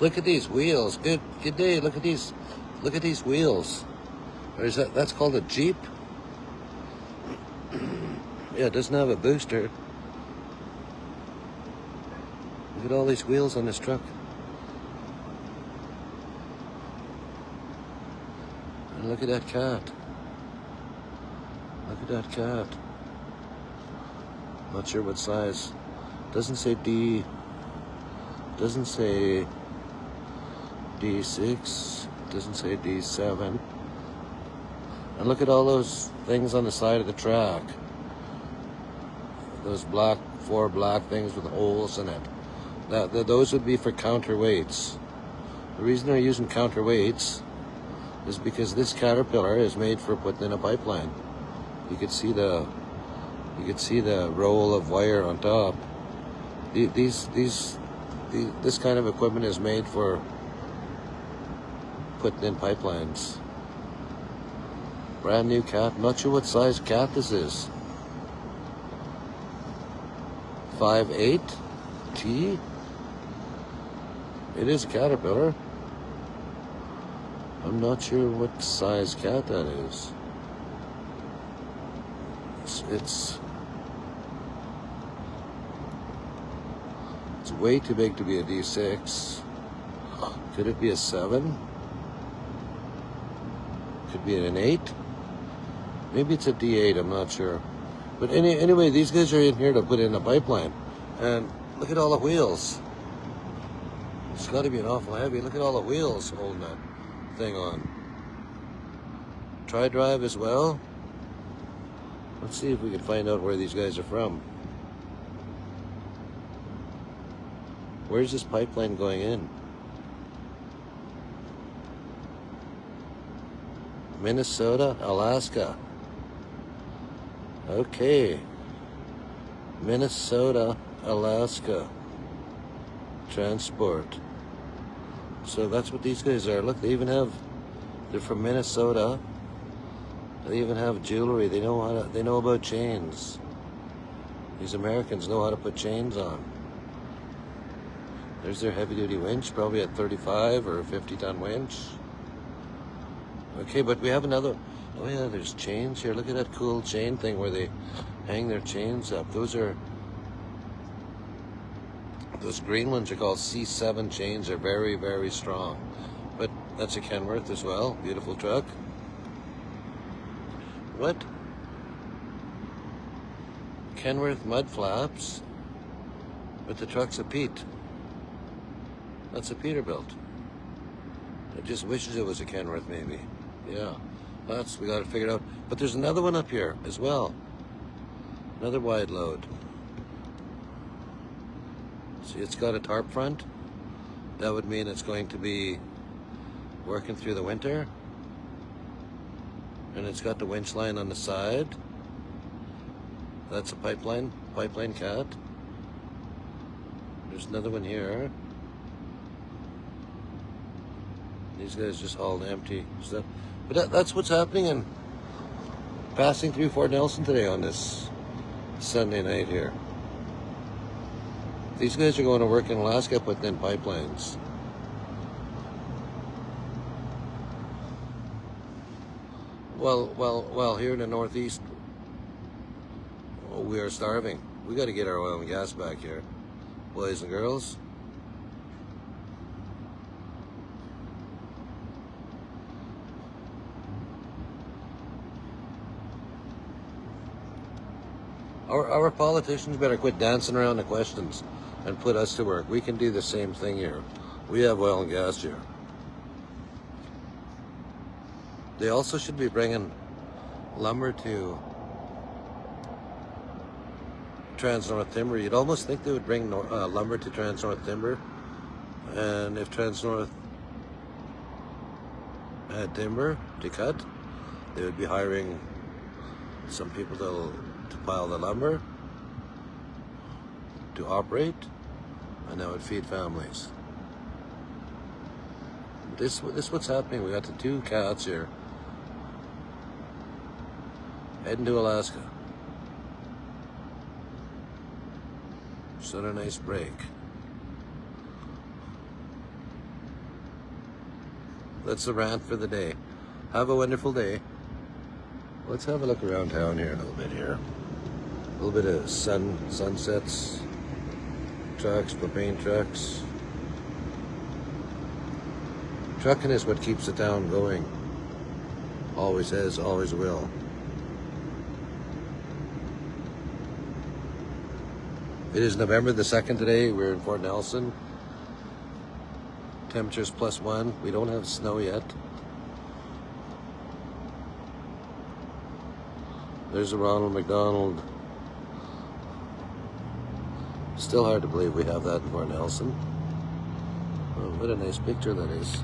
Look at these wheels. Good day. Look at these wheels. Or is that's called a Jeep? Yeah, it doesn't have a booster. Look at all these wheels on this truck. And look at that cat. Look at that cat. Not sure what size. Doesn't say D. Doesn't say D6. Doesn't say D7. And look at all those things on the side of the track. Those four black things with holes in it. Those would be for counterweights. The reason they're using counterweights is because this Caterpillar is made for putting in a pipeline. You could see the roll of wire on top. This kind of equipment is made for putting in pipelines. Brand new cat. Not sure what size cat this is. 5'8" T. It is a Caterpillar. I'm not sure what size cat that is. It's way too big to be a D6. Could it be a 7? Could be an 8. Maybe it's a D8, I'm not sure. But anyway, these guys are in here to put in a pipeline. And look at all the wheels. It's got to be an awful heavy. Look at all the wheels holding that thing on. Tri-drive as well. Let's see if we can find out where these guys are from. Where's this pipeline going in? Minnesota, Alaska. Okay. Minnesota, Alaska. Transport. So that's what these guys are. Look, they're from Minnesota. They even have jewelry. They know about chains. These Americans know how to put chains on. There's their heavy-duty winch, probably a 35 or a 50-ton winch. Okay, but we have another. Oh yeah, there's chains here. Look at that cool chain thing where they hang their chains up. Those green ones are called C7 chains. They're very, very strong. But that's a Kenworth as well. Beautiful truck. What? Kenworth mud flaps. But the truck's a Pete. That's a Peterbilt. It just wishes it was a Kenworth, maybe. Yeah, we got to figure it out. But there's another one up here as well. Another wide load. See, it's got a tarp front. That would mean it's going to be working through the winter. And it's got the winch line on the side. That's a pipeline cat. There's another one here. These guys just hauled empty stuff. But that's what's happening and passing through Fort Nelson today on this Sunday night here. These guys are going to work in Alaska putting in pipelines. Well, here in the Northeast, we are starving. We got to get our oil and gas back here, boys and girls. Our politicians better quit dancing around the questions and put us to work. We can do the same thing here. We have oil and gas here. They also should be bringing lumber to Trans-North Timber. You'd almost think they would bring lumber to Trans-North Timber. And if Trans-North had timber to cut, they would be hiring some people to pile the lumber, to operate, and that would feed families. This what's happening. We got the two cats here heading to Alaska. Just had a nice break. That's the rant for the day. Have a wonderful day. Let's have a look around town here a little bit here. A little bit of sunsets, trucks, propane trucks. Trucking is what keeps the town going. Always has, always will. It is November the 2nd today. We're in Fort Nelson. Temperatures +1. We don't have snow yet. There's a Ronald McDonald. Still hard to believe we have that in Fort Nelson. Oh, what a nice picture that is.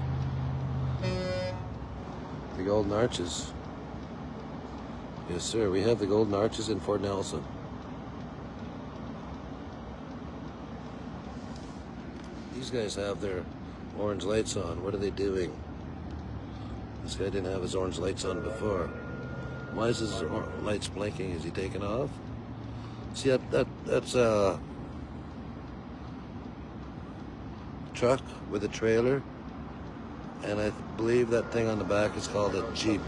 The Golden Arches. Yes, sir. We have the Golden Arches in Fort Nelson. These guys have their orange lights on. What are they doing? This guy didn't have his orange lights on before. Why is his lights blinking? Is he taking off? See, that's a truck with a trailer, and I believe that thing on the back is called a Jeep.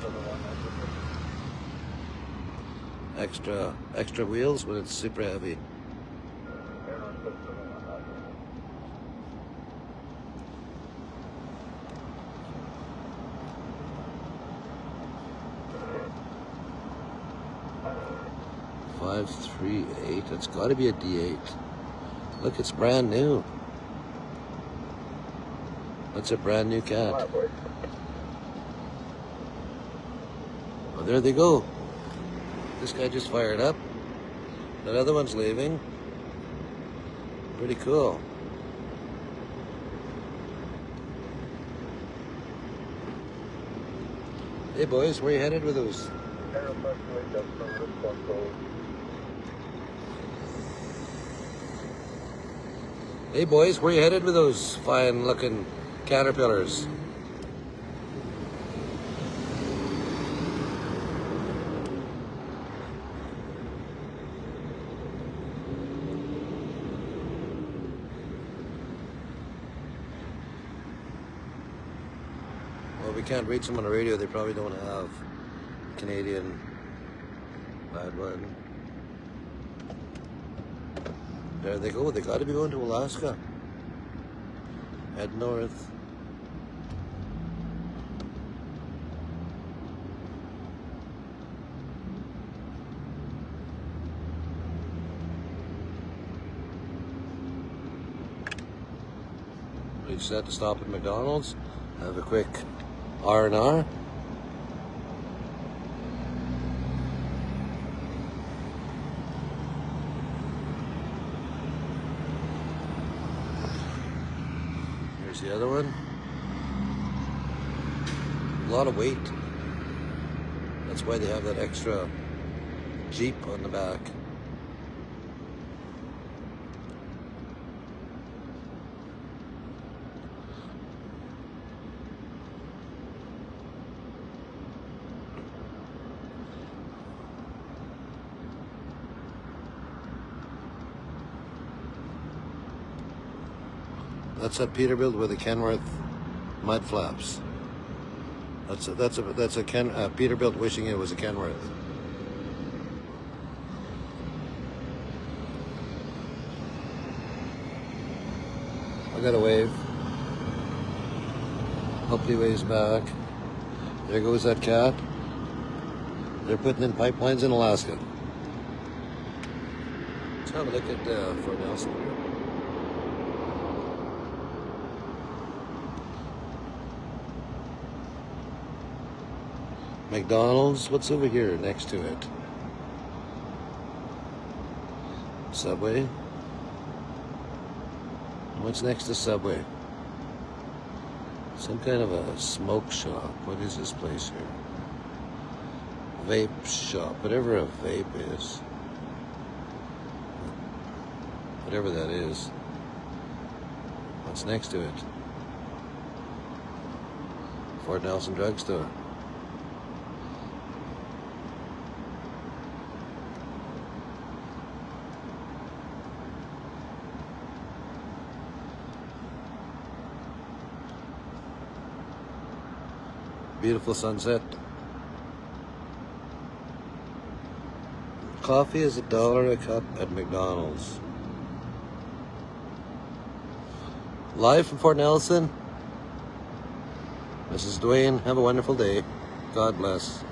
Extra wheels when it's super heavy. .538. It's got to be a D8. Look, it's brand new. That's a brand new cat. Oh, there they go. This guy just fired up. That other one's leaving. Pretty cool. Hey boys, where you headed with those? Hey boys, where you headed with those fine looking caterpillars? Well, we can't reach them on the radio. They probably don't have Canadian bad one. There they go. They got to be going to Alaska. Head north. We just had to stop at McDonald's, have a quick R&R. Here's the other one. A lot of weight. That's why they have that extra Jeep on the back. That's a Peterbilt with a Kenworth mud flaps. That's a Peterbilt wishing it was a Kenworth. I got a wave. Hope he waves back. There goes that cat. They're putting in pipelines in Alaska. Let's have a look at Fort Nelson. McDonald's, what's over here next to it? Subway. What's next to Subway? Some kind of a smoke shop. What is this place here? Vape shop, whatever a vape is. Whatever that is. What's next to it? Fort Nelson Drugstore. Beautiful sunset. Coffee is $1 a cup at McDonald's. Live from Fort Nelson. This is Dwayne. Have a wonderful day. God bless.